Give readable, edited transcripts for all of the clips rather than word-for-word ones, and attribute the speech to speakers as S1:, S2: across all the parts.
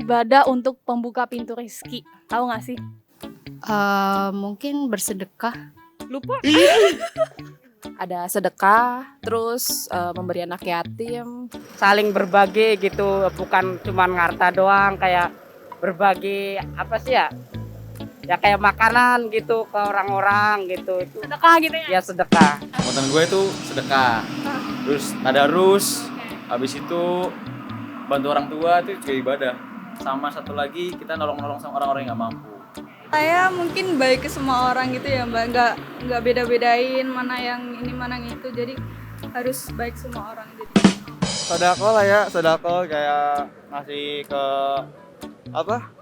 S1: Ibadah untuk pembuka pintu rezeki. Tahu nggak sih?
S2: Mungkin bersedekah.
S1: Lupa.
S3: Ada sedekah, terus memberi anak yatim,
S4: saling berbagi gitu, bukan cuma ngarta doang, kayak berbagi apa sih ya? Ya kayak makanan gitu ke orang-orang gitu. Itu
S1: Sedekah gitu ya?
S4: ya sedekah.
S5: Konten gue itu sedekah, terus tadarus, habis itu bantu orang tua itu juga ibadah. Sama satu lagi kita nolong-nolong sama orang-orang yang nggak mampu.
S6: Saya mungkin baik ke semua orang gitu ya Mbak, nggak beda-bedain mana yang ini mana yang itu, jadi harus baik semua orang jadi.
S7: Sodako lah ya, sodako kayak ngasih ke apa?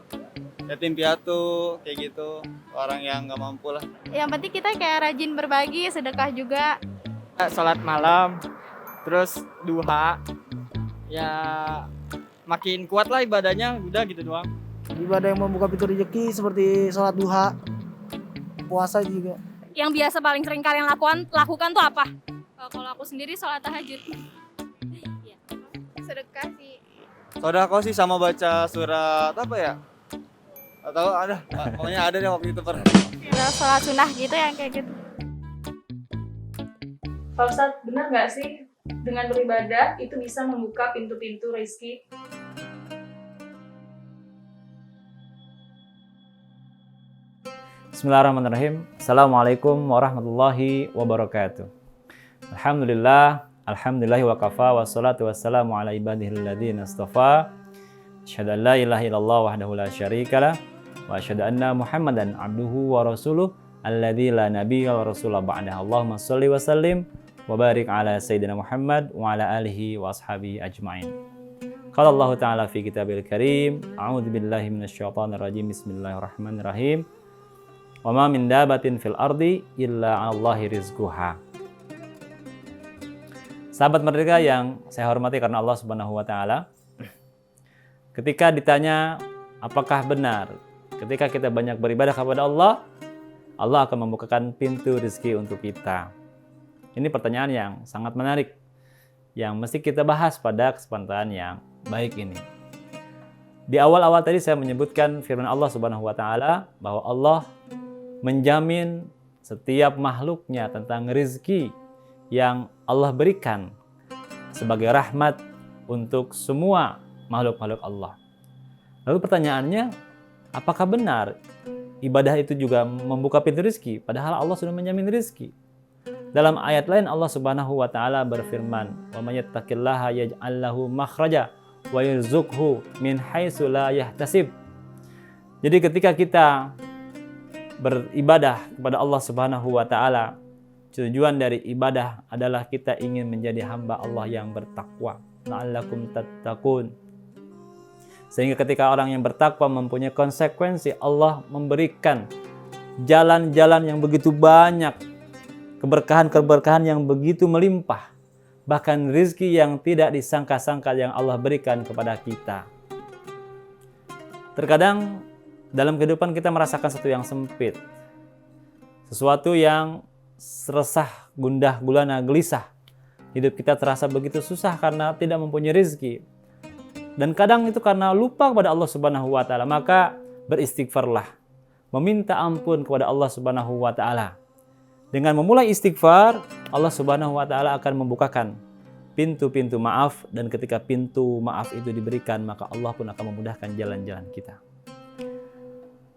S7: Yatim piatu kayak gitu, orang yang nggak mampu lah.
S8: Yang penting kita kayak rajin berbagi, sedekah juga.
S9: Sholat malam, terus duha, ya makin kuat lah ibadahnya, udah gitu doang.
S10: Ibadah yang membuka pintu rezeki seperti sholat duha, puasa juga.
S1: Yang biasa paling sering kalian lakukan tuh apa?
S8: Kalau aku sendiri sholat tahajud. Sedekah sih.
S7: Sodako sih sama baca surat apa ya? Atau ada, pokoknya ada deh waktu itu pernah.
S8: Ya, sholat sunnah gitu yang kayak gitu.
S1: Pak Ustadz, benar nggak sih dengan beribadah itu bisa membuka pintu-pintu rezeki?
S11: Bismillahirrahmanirrahim. Assalamualaikum warahmatullahi wabarakatuh. Alhamdulillahi wa kafa, wassalatu wassalamu ala ibadihil ladzina istafa. Asyhadu an la ilaha illallah wahdahu la syarikalah wa asyhadu anna Muhammadan abduhu wa rasuluh alladzi la nabiyya wa rasulullah ba'dahu. Allahumma shalli wa sallim wa barik ala sayyidina Muhammad wa ala alihi wa ashabihi ajmain. Qala Allah Ta'ala fi kitabil karim, a'udzu billahi minasyaitonir rajim. Bismillahirrahmanirrahim. Wa ma min dabatin fil ardi illa 'alallahi rizquha. Sahabat Merdeka yang saya hormati karena Allah Subhanahu wa taala. Ketika ditanya apakah benar ketika kita banyak beribadah kepada Allah, Allah akan membukakan pintu rezeki untuk kita. Ini pertanyaan yang sangat menarik yang mesti kita bahas pada kesempatan yang baik ini. Di awal-awal tadi saya menyebutkan firman Allah Subhanahu wa taala bahwa Allah menjamin setiap makhluknya tentang rezeki yang Allah berikan sebagai rahmat untuk semua makhluk-makhluk Allah. Lalu pertanyaannya, apakah benar ibadah itu juga membuka pintu rezeki? Padahal Allah sudah menjamin rezeki. Dalam ayat lain Allah Subhanahu wa taala berfirman, "Wa may yattaqillaha yaj'al lahu makhraja wa yarzuqhu min haitsu la yahtasib." Jadi ketika kita beribadah kepada Allah Subhanahu wa taala, tujuan dari ibadah adalah kita ingin menjadi hamba Allah yang bertakwa. La'allakum tattaqun. Sehingga ketika orang yang bertakwa mempunyai konsekuensi, Allah memberikan jalan-jalan yang begitu banyak, keberkahan-keberkahan yang begitu melimpah, bahkan rezeki yang tidak disangka-sangka yang Allah berikan kepada kita. Terkadang dalam kehidupan kita merasakan sesuatu yang sempit, sesuatu yang resah, gundah, gulana, gelisah. Hidup kita terasa begitu susah karena tidak mempunyai rezeki. Dan kadang itu karena lupa kepada Allah Subhanahu wa taala, maka beristighfarlah. Meminta ampun kepada Allah Subhanahu wa taala. Dengan memulai istighfar, Allah Subhanahu wa taala akan membukakan pintu-pintu maaf, dan ketika pintu maaf itu diberikan, maka Allah pun akan memudahkan jalan-jalan kita.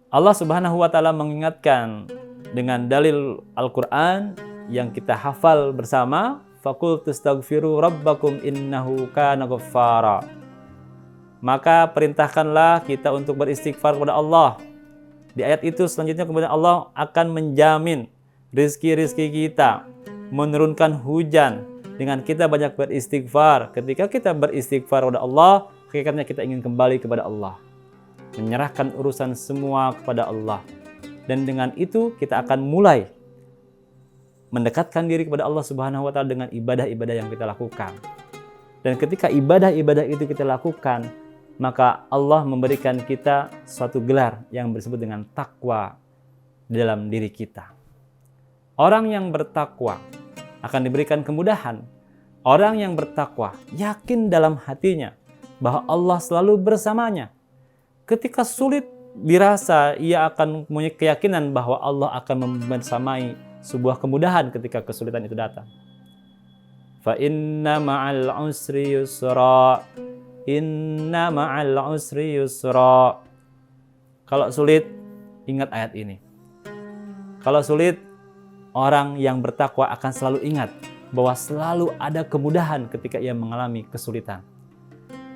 S11: Allah Subhanahu wa taala mengingatkan dengan dalil Al-Qur'an yang kita hafal bersama, faqul tastaghfiru rabbakum innahu kana ghaffara. Maka perintahkanlah kita untuk beristighfar kepada Allah. Di ayat itu selanjutnya kemudian Allah akan menjamin rezeki-rezeki kita, menurunkan hujan dengan kita banyak beristighfar. Ketika kita beristighfar kepada Allah, hakikatnya kita ingin kembali kepada Allah, menyerahkan urusan semua kepada Allah. Dan dengan itu kita akan mulai mendekatkan diri kepada Allah Subhanahu wa taala dengan ibadah-ibadah yang kita lakukan. Dan ketika ibadah-ibadah itu kita lakukan, maka Allah memberikan kita suatu gelar yang disebut dengan takwa dalam diri kita. Orang yang bertakwa akan diberikan kemudahan. Orang yang bertakwa yakin dalam hatinya bahwa Allah selalu bersamanya. Ketika sulit dirasa, ia akan punya keyakinan bahwa Allah akan membersamai sebuah kemudahan ketika kesulitan itu datang. Fa inna ma'al usri yusra. Inna ma'al usri yusra. Kalau sulit, ingat ayat ini. Kalau sulit, orang yang bertakwa akan selalu ingat bahwa selalu ada kemudahan ketika ia mengalami kesulitan.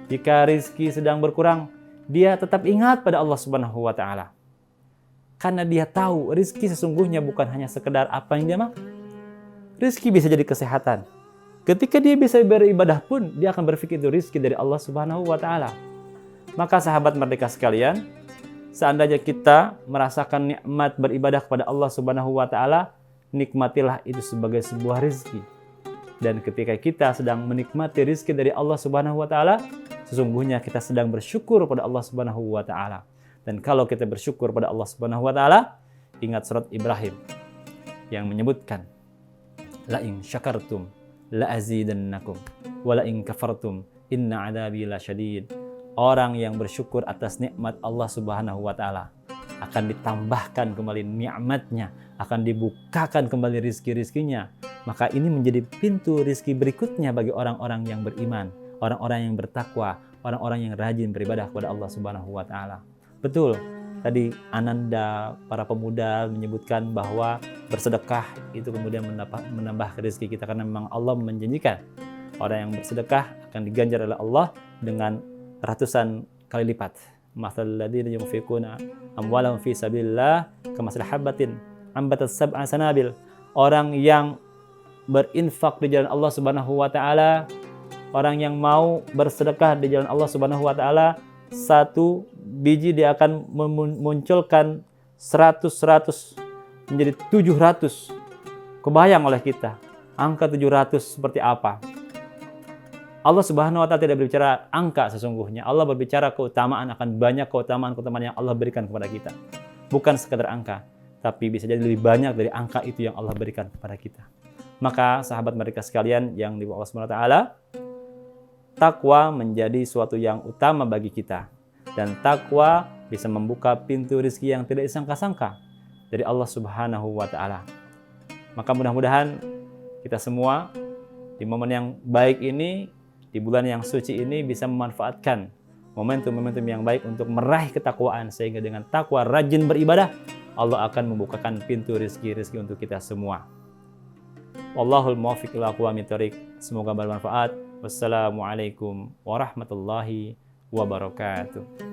S11: Jika rizki sedang berkurang, dia tetap ingat pada Allah Subhanahu wa Ta'ala. Karena dia tahu rizki sesungguhnya bukan hanya sekedar apa yang dia makan. Rizki bisa jadi kesehatan. Ketika dia bisa beribadah pun, dia akan berpikir itu rizki dari Allah Subhanahu wa Ta'ala. Maka sahabat merdeka sekalian, seandainya kita merasakan nikmat beribadah kepada Allah Subhanahu wa Ta'ala, nikmatilah itu sebagai sebuah rizki. Dan ketika kita sedang menikmati rizki dari Allah Subhanahu wa Ta'ala, sesungguhnya kita sedang bersyukur pada Allah Subhanahu wa Ta'ala. Dan kalau kita bersyukur pada Allah Subhanahu wa Ta'ala, ingat surat Ibrahim yang menyebutkan, la in syakartum la azidannakum wa la in kafartum inna adabi lasyadid. Orang yang bersyukur atas nikmat Allah Subhanahu wa Ta'ala akan ditambahkan kembali nikmatnya, akan dibukakan kembali rizki-rizkinya. Maka ini menjadi pintu rizki berikutnya bagi orang-orang yang beriman, orang-orang yang bertakwa, orang-orang yang rajin beribadah kepada Allah Subhanahu wa Ta'ala. Betul, tadi Ananda, para pemuda menyebutkan bahwa bersedekah itu kemudian menambah rezeki kita, karena memang Allah menjanjikan orang yang bersedekah akan diganjar oleh Allah dengan ratusan kali lipat. Mathalul ladzina yunfiquna amwalahum fi sabilillah kamathali habatin ambatat sab'a sanabil. Orang yang berinfak di jalan Allah Subhanahu wa Ta'ala, orang yang mau bersedekah di jalan Allah Subhanahu wa Ta'ala, satu biji dia akan memunculkan 100 menjadi 700. Kebayang oleh kita angka 700 seperti apa? Allah Subhanahu wa Ta'ala tidak berbicara angka sesungguhnya. Allah berbicara keutamaan, akan banyak keutamaan-keutamaan yang Allah berikan kepada kita. Bukan sekadar angka, tapi bisa jadi lebih banyak dari angka itu yang Allah berikan kepada kita. Maka sahabat mereka sekalian yang di Allah Subhanahu wa Ta'ala, takwa menjadi suatu yang utama bagi kita. Dan takwa bisa membuka pintu rezeki yang tidak disangka-sangka dari Allah Subhanahu wa Ta'ala. Maka mudah-mudahan kita semua di momen yang baik ini, di bulan yang suci ini, bisa memanfaatkan momentum-momentum yang baik untuk meraih ketakwaan, sehingga dengan takwa rajin beribadah, Allah akan membukakan pintu rezeki-rezeki untuk kita semua. Wallahul muwaffiq ila aqwamit thoriq. Semoga bermanfaat. Wassalamualaikum warahmatullahi wabarakatuh.